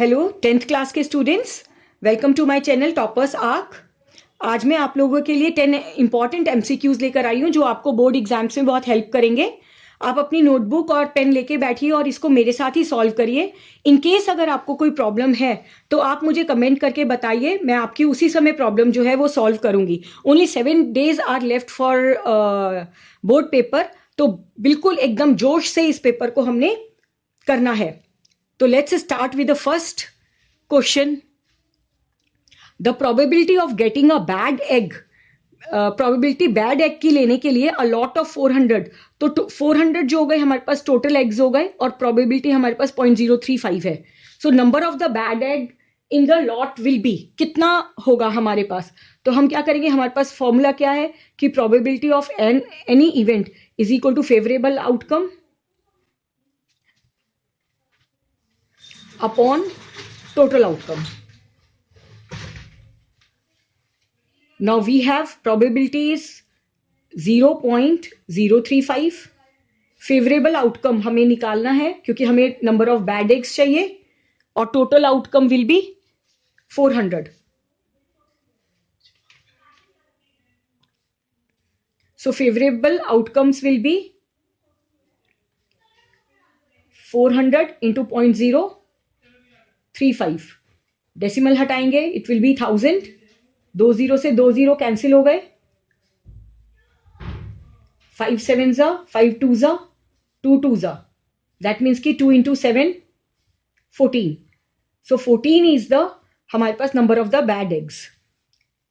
Hello 10th class के students, welcome to my channel toppers arc. आज मैं आप लोगों के लिए 10 इंपॉर्टेंट एमसीक्यूज लेकर आई हूँ जो आपको बोर्ड एग्जाम्स में बहुत हेल्प करेंगे। आप अपनी नोटबुक और पेन लेके बैठिए और इसको मेरे साथ ही सॉल्व करिए। इन केस अगर आपको कोई प्रॉब्लम है तो आप मुझे कमेंट करके बताइए, मैं आपकी उसी समय प्रॉब्लम जो है वो सॉल्व करूंगी। Only 7 days are left for board paper, तो बिल्कुल एकदम जोश से इस पेपर को हमने करना है। तो let's start with the first question. The probability of getting a bad egg, probability bad egg की लेने के लिए अ लॉट ऑफ 400, तो 400 जो हो गए हमारे पास टोटल एग्स हो गए और प्रोबेबिलिटी हमारे पास 0.035 है। So number of the bad egg in the lot will be, कितना होगा हमारे पास? तो हम क्या करेंगे, हमारे पास फॉर्मूला क्या है कि probability of any event is equal to favourable outcome upon total outcome. Now we have probability is 0.035. Favourable outcome हमें निकालना है क्योंकि हमें नंबर ऑफ बैड एग्स चाहिए और total outcome will be 400. So favorable outcomes will be 400 into 0.035. Decimal हटाएंगे, it will B 1000. 2 0 से 2 0 cancel हो गए. 5 7 जा, 5 2 जा, 2 2 जा. दैट मीन्स की 2 into 7 14. सो 14 इज द हमारे पास number of the bad eggs.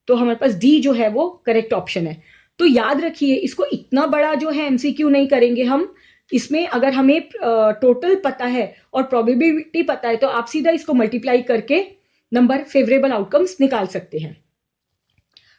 तो हमारे पास डी जो है वो करेक्ट ऑप्शन है. तो याद रखिए, इसको इतना बड़ा जो है एमसीक्यू नहीं करेंगे हम. इसमें अगर हमें टोटल पता है और प्रोबेबिलिटी पता है तो आप सीधा इसको मल्टीप्लाई करके नंबर फेवरेबल आउटकम्स निकाल सकते हैं.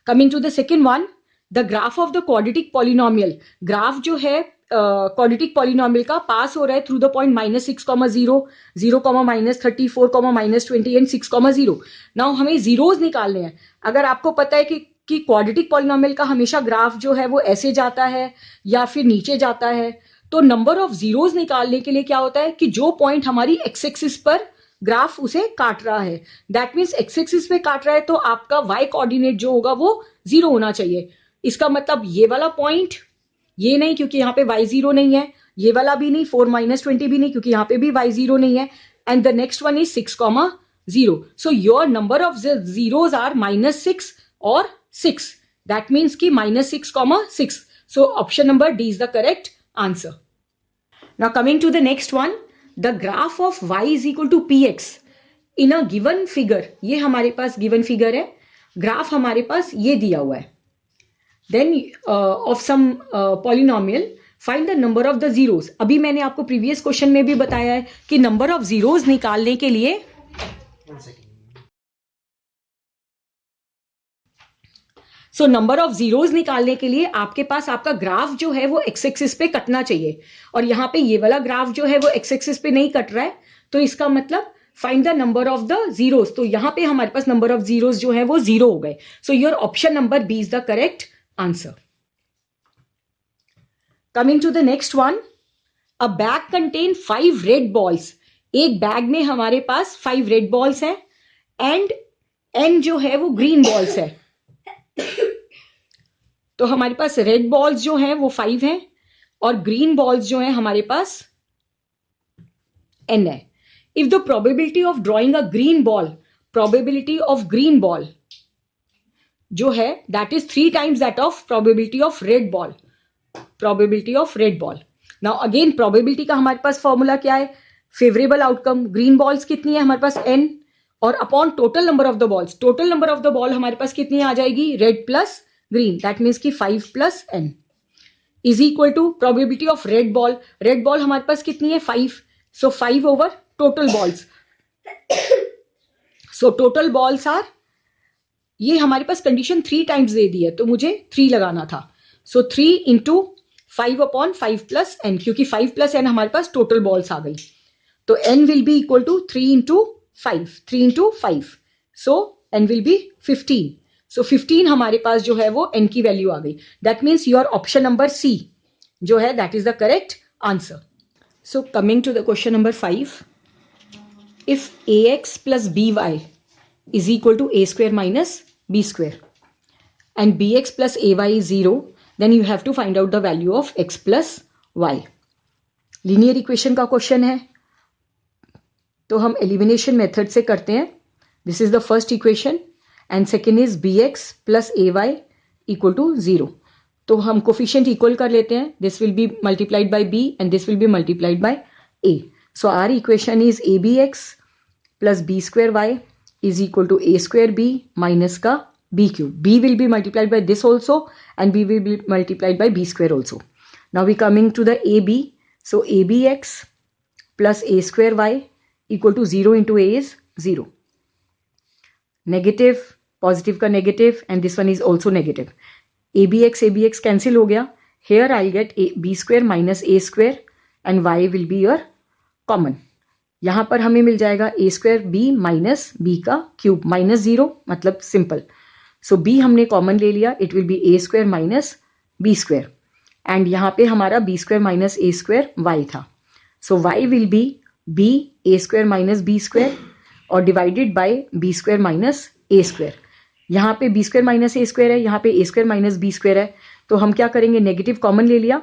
Coming to the second one, the graph of the quadratic polynomial. Graph जो है क्वाड्रेटिक पॉलिनोमियल का पास हो रहा है through the point -6, 0, 0, -34, -20 and 6, 0. Now हमें जीरोज निकालने हैं. अगर आपको पता है कि क्वाड्रेटिक पॉलिनोमियल का हमेशा ग्राफ जो है वो ऐसे जाता है या फिर नीचे जाता है, तो नंबर ऑफ जीरोज निकालने के लिए क्या होता है कि जो पॉइंट हमारी एक्स एक्सिस पर ग्राफ उसे काट रहा है, दैट मीन्स एक्स एक्सिस पे काट रहा है तो आपका वाई कोऑर्डिनेट जो होगा वो 0 होना चाहिए. इसका मतलब ये वाला पॉइंट, ये नहीं क्योंकि यहाँ पे y 0 नहीं है, ये वाला भी नहीं, 4 -20 भी नहीं क्योंकि यहाँ पे भी y 0 नहीं है, and the next one is 6, 0. So your number of zeros are -6 और 6. दैट मीन्स की -6, 6. So option number D is the correct answer. Now coming to the next one, the graph of y is equal to px in a given figure. ये हमारे पास given figure है, graph हमारे पास ये दिया हुआ है. Then of some polynomial, find the number of the zeros. अभी मैंने आपको प्रीवियस क्वेश्चन में भी बताया है कि नंबर ऑफ जीरोज निकालने के लिए नंबर ऑफ जीरोज निकालने के लिए आपके पास आपका ग्राफ जो है वो एक्स एक्सिस पे कटना चाहिए, और यहाँ पे ये वाला ग्राफ जो है वो एक्स एक्सिस पे नहीं कट रहा है, तो इसका मतलब find the number of the zeros. तो यहाँ पे हमारे पास नंबर ऑफ जीरोज जो है वो 0 हो गए. So your option number B is the correct answer. Coming to the next one, a bag contain 5 red balls. एक बैग में हमारे पास 5 रेड बॉल्स हैं एंड n जो है वो ग्रीन बॉल्स है. तो हमारे पास रेड बॉल्स जो हैं वो 5 हैं और ग्रीन बॉल्स जो हैं हमारे पास n है. If the probability of drawing a green ball, probability of green ball जो है that is 3 times that of probability of red ball. Probability of red ball. Now again probability का हमारे पास formula क्या है? Favourable outcome. ग्रीन बॉल्स कितनी है हमारे पास? n, और upon total number of the balls. Total number of the ball हमारे पास कितनी आ जाएगी? Red plus green, that means की 5 + n is equal to probability of red ball. Red ball हमारे पास कितनी है? 5. So 5 over total balls. So total balls are, ये हमारे पास कंडीशन 3 times दे दी है तो मुझे 3 लगाना था. सो 3 into 5/5 + n, क्योंकि 5 + n हमारे पास टोटल बॉल्स आ गई. तो n will be equal to 3 into 5, 3 into 5. So n will be 15. So 15 हमारे पास जो है वो n की वैल्यू आ गई. That means your option number C जो है that is the correct answer. So coming to the question number 5, if ax plus by is equal to a square minus b square and bx plus ay is 0, then you have to find out the value of x plus y. Linear equation का question है तो हम elimination method से करते हैं. This is the first equation and second is bx plus ay equal to 0. तो हम coefficient equal कर लेते हैं. This will be multiplied by b and this will be multiplied by a. So our equation is abx plus b square y is equal to a square b minus का b cube. b will be multiplied by this also and b will be multiplied by b square also. Now we coming to the ab. So abx plus a square y equal to 0 into a is 0. Negative, positive का negative and this one is also negative. abx cancel हो गया. Here I'll get b square minus a square and y will be your common. यहाँ पर हमें मिल जाएगा a square b minus b का cube minus 0 मतलब simple. सो b हमने common ले लिया. It will be a square minus b square and यहाँ पे हमारा b square minus a square y था. सो y will B b a square minus b square और divided by b square minus a square. यहाँ पे b square minus a square है, यहाँ पे a square minus b square है. तो हम क्या करेंगे, नेगेटिव कॉमन ले लिया.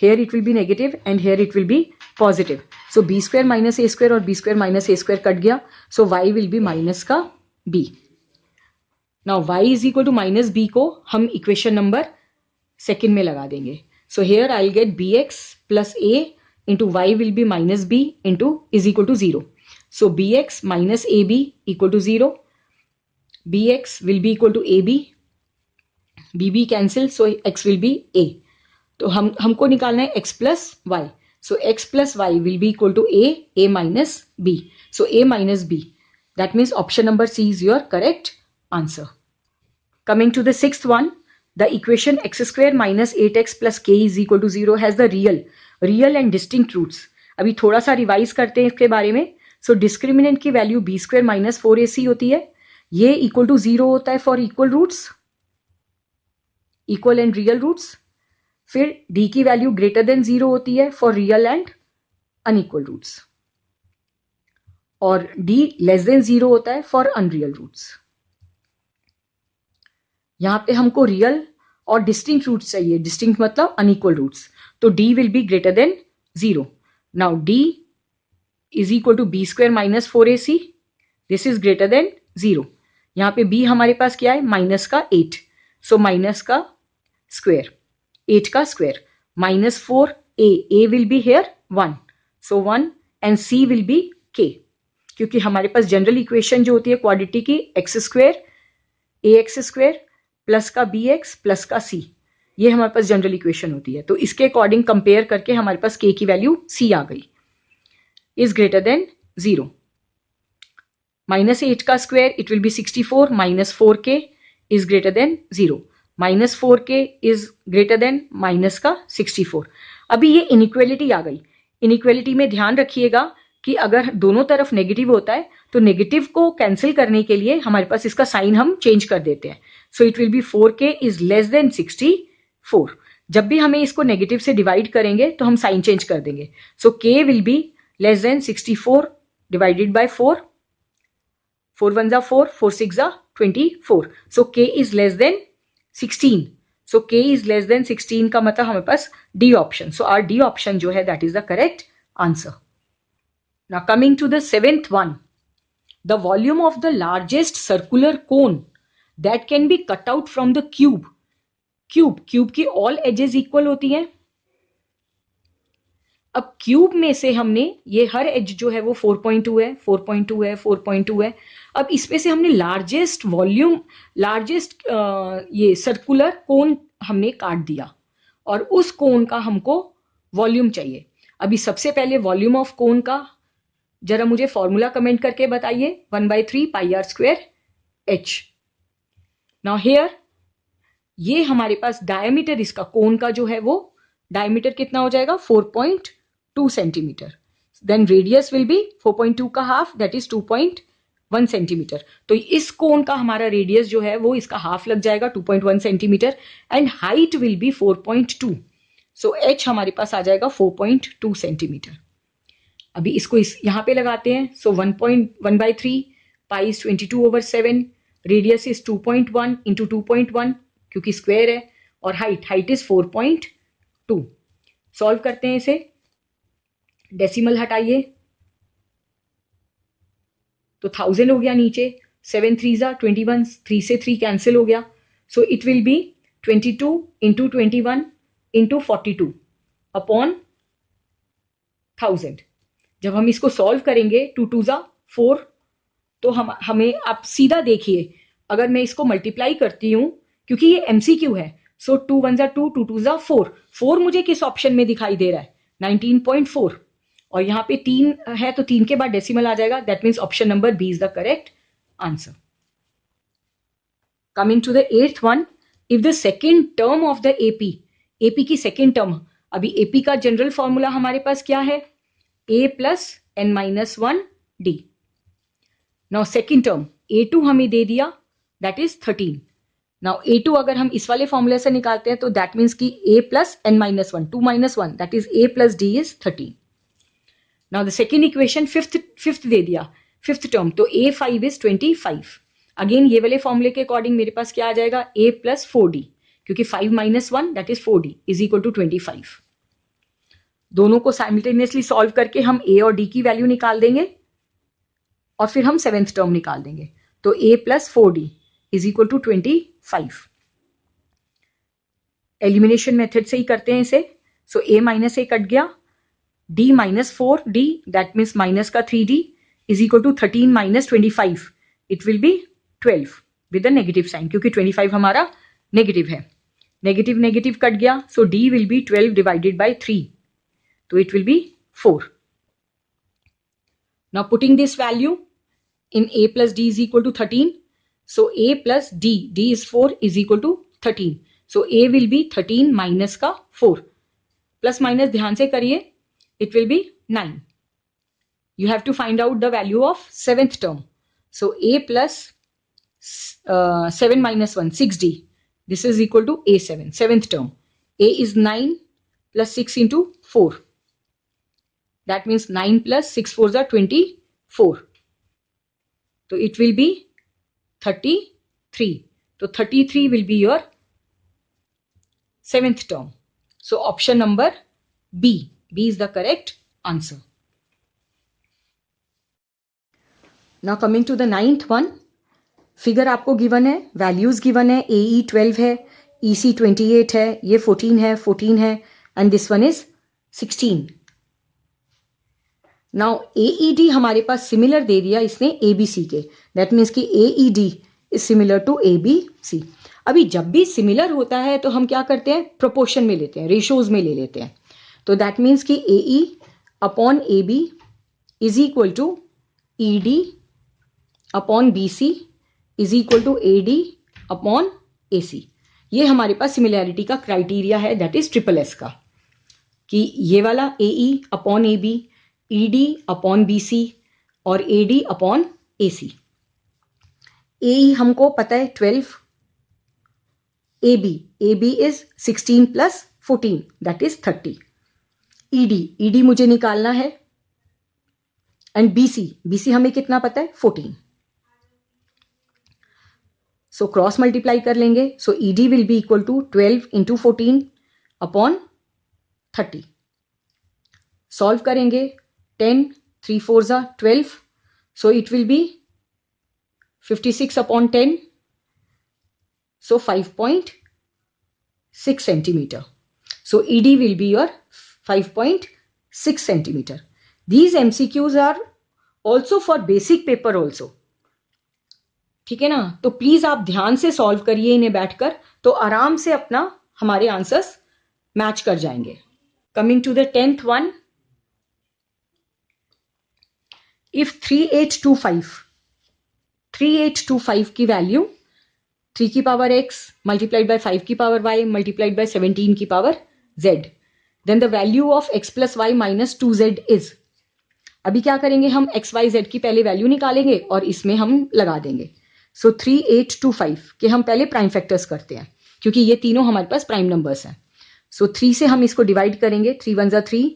Here it will be negative and here it will be positive. So b square minus a square और b square minus a square cut गया. So y will be minus का b. Now y is equal to minus b को हम equation number second में लगा देंगे. So here I get bx plus a into y will be minus b into is equal to 0. So bx minus ab equal to 0. bx will be equal to ab. bb cancel so x will be a. तो हमको निकालना है x plus y. So x plus y will be equal to a minus b. So a minus b. That means option number C is your correct answer. Coming to the sixth one, the equation x square minus 8x plus k is equal to 0 has the real and distinct roots. अभी थोड़ा सा revise करते हैं इसके बारे में. सो discriminant की value b square minus 4ac होती है. ये इक्वल टू 0 होता है for equal roots, equal and real roots. फिर d की वैल्यू ग्रेटर देन 0 होती है for real and unequal roots और d लेस देन 0 होता है फॉर अनरियल रूट्स. यहां पे हमको रियल और डिस्टिंक्ट रूट्स चाहिए. डिस्टिंक्ट मतलब अनइक्वल रूट्स. तो d will be greater than 0. Now d is equal to b square minus 4ac. This is greater than 0. यहां पे b हमारे पास क्या है, माइनस का 8. सो माइनस का स्क्वायर, 8 का square minus 4a will be here 1. So 1 and c will be k. क्योंकि हमारे पास जनरल इक्वेशन जो होती है क्वाड्रेटिक की, एक्स स्क्वायर ए एक्स स्क्वायर प्लस का बी एक्स प्लस का सी, ये हमारे पास जनरल इक्वेशन होती है. तो इसके अकॉर्डिंग कंपेयर करके हमारे पास के की वैल्यू सी आ गई. Is greater than 0. माइनस 8 का square it will B 64 minus 4k is greater than 0. Minus 4k is greater then minus का 64. अभी ये इनइक्वेलिटी आ गई. इनइक्वेलिटी में ध्यान रखिएगा कि अगर दोनों तरफ नेगेटिव होता है तो नेगेटिव को कैंसिल करने के लिए हमारे पास इसका साइन हम चेंज कर देते हैं. So it will B 4k is less than 64. जब भी हमें इसको नेगेटिव से डिवाइड करेंगे तो हम साइन चेंज कर देंगे. सो k will be less than 64 divided by 4. 4 1 जा 4, 4 6 जा 24. सो k is less than 16. So k is less than 16 का मतलब हमारे पास डी ऑप्शन. सो आर डी ऑप्शन जो है that is the correct answer. Now coming to the seventh one, the volume of the largest circular cone that can be cut out from the cube. Cube की all edges equal होती हैं. अब cube में से हमने ये हर as जो है वो 4.2 है, 4.2 है, 4.2 है. अब इसमें से हमने लार्जेस्ट वॉल्यूम, लार्जेस्ट ये सर्कुलर कोन हमने काट दिया और उस कोन का हमको वॉल्यूम चाहिए. अभी सबसे पहले वॉल्यूम ऑफ कोन का जरा मुझे फॉर्मूला कमेंट करके बताइए. 1/3 pi r square h. Now here ये हमारे पास डायमीटर इसका कोन का जो है वो डायमीटर कितना हो जाएगा, 4.2 centimetre. Then radius will be 4.2 का हाफ दैट इज 2.1 सेंटीमीटर. तो इस कोन का हमारा रेडियस जो है वो इसका हाफ लग जाएगा 2.1 centimetre and height will be 4.2. So h हमारे पास आ जाएगा 4.2 सेंटीमीटर. अभी इसको यहाँ पे लगाते हैं. सो 1.1/3 pi is 22/7. Radius is 2.1 into 2.1 क्योंकि स्क्वायर है. और हाइट इज 4.2. सॉल्व करते हैं इसे. डेसिमल हटाइए तो 1000 हो गया नीचे. 7 3 21. 3 से 3 कैंसिल हो गया. So it will B 22 into 21 into 42 upon 1000. जब हम इसको सॉल्व करेंगे 2 2 4. तो हमें आप सीधा देखिए, अगर मैं इसको मल्टीप्लाई करती हूं क्योंकि ये एमसीक्यू है. सो 2 1 2 2 2 4. 4 मुझे किस ऑप्शन में दिखाई दे रहा है? 19.4. और यहाँ पे 3 है तो 3 के बाद डेसिमल आ जाएगा. That means option number B is the correct answer. Coming to the 8th one. If the second term of the AP की सेकेंड टर्म, अभी एपी का जनरल फॉर्मूला हमारे पास क्या है? a plus n minus 1 d. Now second term a2 हमें दे दिया, that is 13. Now a2 अगर हम इस वाले फॉर्मूले से निकालते हैं तो दैट मीन्स कि a plus n minus 1, 2 minus 1, that is a plus d is 13. Now the second equation fifth दे दिया, फिफ्थ टर्म, तो a5 इज 25. अगेन ये वाले फॉर्मूले के अकॉर्डिंग मेरे पास क्या आ जाएगा? a प्लस 4d, क्योंकि 5 minus 1 that is 4d is equal to 25. दोनों को साइमल्टेनियसली सॉल्व करके हम a और d की वैल्यू निकाल देंगे और फिर हम 7th टर्म निकाल देंगे. तो a plus 4d is equal to 25. Elimination method से ही करते हैं इसे. So a minus a cut गया, d minus 4d that means minus का 3d is equal to 13 minus 25. It will be 12 with the negative sign, क्योंकि 25 हमारा negative है. नेगेटिव नेगेटिव कट गया, so d will be 12 divided by 3. So it will be 4. Now putting this value in a plus d is equal to 13. So a plus d is 4 is equal to 13. So a will be 13 minus का 4. Plus minus ध्यान से करिए, it will be 9. You have to find out the value of 7th term. So a plus 7 minus 1, 6d. This is equal to a7, 7th term. A is 9 plus 6 into 4. That means 9 plus 6 4s are 24. So it will be 33. So 33 will be your 7th term. So option number B. B is the correct answer. Now coming to the 9th one. Figure आपको given है, values given है, AE 12 है, EC 28 है, ये 14 है, and this one is 16. Now AED हमारे पास similar दे दिया इसने ABC के. दैट मीन्स कि AED is similar to ABC. अभी जब भी सिमिलर होता है तो हम क्या करते हैं? प्रोपोर्शन में लेते हैं, रेशोज में ले लेते हैं. तो दैट मीन्स कि AE upon AB is equal to ED upon BC is equal to AD upon AC. ये हमारे पास सिमिलैरिटी का क्राइटेरिया है, दैट इज SSS का, कि ये वाला AE upon AB, ED upon BC और AD अपॉन AC. AE हमको पता है 12. AB is 16 plus 14 that is 30. ED मुझे निकालना है. एंड BC हमें कितना पता है? 14. सो क्रॉस मल्टीप्लाई कर लेंगे. So ED will be equal to 12 into 14 upon 30. Solve करेंगे. 10 3 4s are 12. So it will be 56 upon 10. So 5.6 centimeter. So ED will be your 5.6 centimeter. These MCQs are also for basic paper also. ठीक है ना? तो please आप ध्यान से solve करिए इन्हें बैठकर, तो आराम से अपना हमारे आंसर्स मैच कर जाएंगे. Coming to the 10th one. If 3825 की वैल्यू 3 की पावर x मल्टीप्लाइड बाय 5 की पावर y मल्टीप्लाइड बाय 17 की power z, then the value of x plus y minus 2z is. अभी क्या करेंगे हम? x y z की पहले वैल्यू निकालेंगे और इसमें हम लगा देंगे. सो 3825 के हम पहले प्राइम फैक्टर्स करते हैं क्योंकि ये तीनों हमारे पास प्राइम नंबर्स हैं. सो 3 से हम इसको डिवाइड करेंगे. 3 1 3,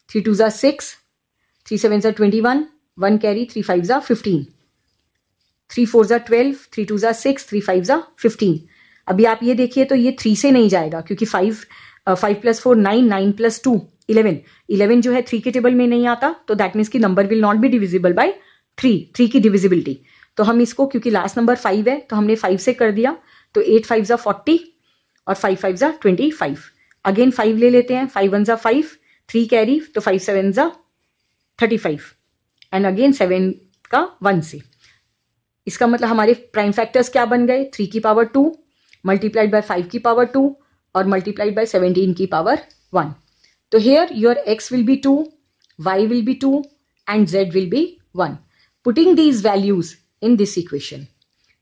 3 2 6, 3 7s are 21, 1 carry, 3 5s are 15, 3 4s are 12, 3 2s are 6, 3 5s are 15. अभी आप ये देखिए तो ये 3 से नहीं जाएगा क्योंकि 5 plus 4 9, 9 plus 2 11, 11 जो है 3 के टेबल में नहीं आता, तो दैट मीन्स की number will not be divisible by 3 की डिविजिबिलिटी. तो हम इसको क्योंकि लास्ट नंबर 5 है तो हमने 5 से कर दिया, तो 8 5s are 40 और 5 5s are 25. अगेन 5 ले लेते हैं, 5 1s are 5, 3 कैरी, तो 5 7s are 35 एंड अगेन 7 का 1 से. इसका मतलब हमारे प्राइम फैक्टर्स क्या बन गए, 3 की पावर 2 मल्टीप्लाइड बाय 5 की पावर 2 और मल्टीप्लाइड बाय 17 की पावर 1. तो here your x will B 2, y will B 2 and z will be 1. Putting these values in this equation,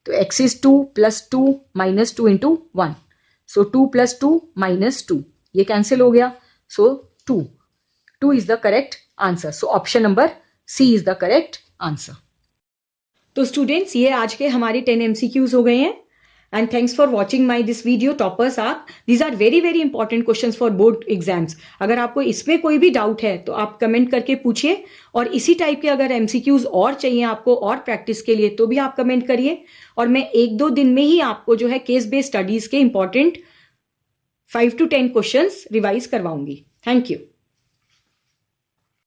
तो x is 2 plus 2 minus 2 into 1. So 2 plus 2 minus 2, ये cancel हो गया. So 2 is the correct answer. So option number C is the correct answer. तो students ये आज के हमारे 10 MCQs हो गए हैं. And thanks for watching my this video. Toppers आप, these are very very important questions for board exams. अगर आपको इसमें कोई भी डाउट है तो आप कमेंट करके पूछिए, और इसी टाइप के अगर MCQs और चाहिए आपको और प्रैक्टिस के लिए तो भी आप कमेंट करिए, और मैं 1-2 दिन में ही आपको जो है केस बेस्ड स्टडीज के इंपॉर्टेंट 5 to 10 क्वेश्चंस रिवाइज करवाऊंगी. Thank you.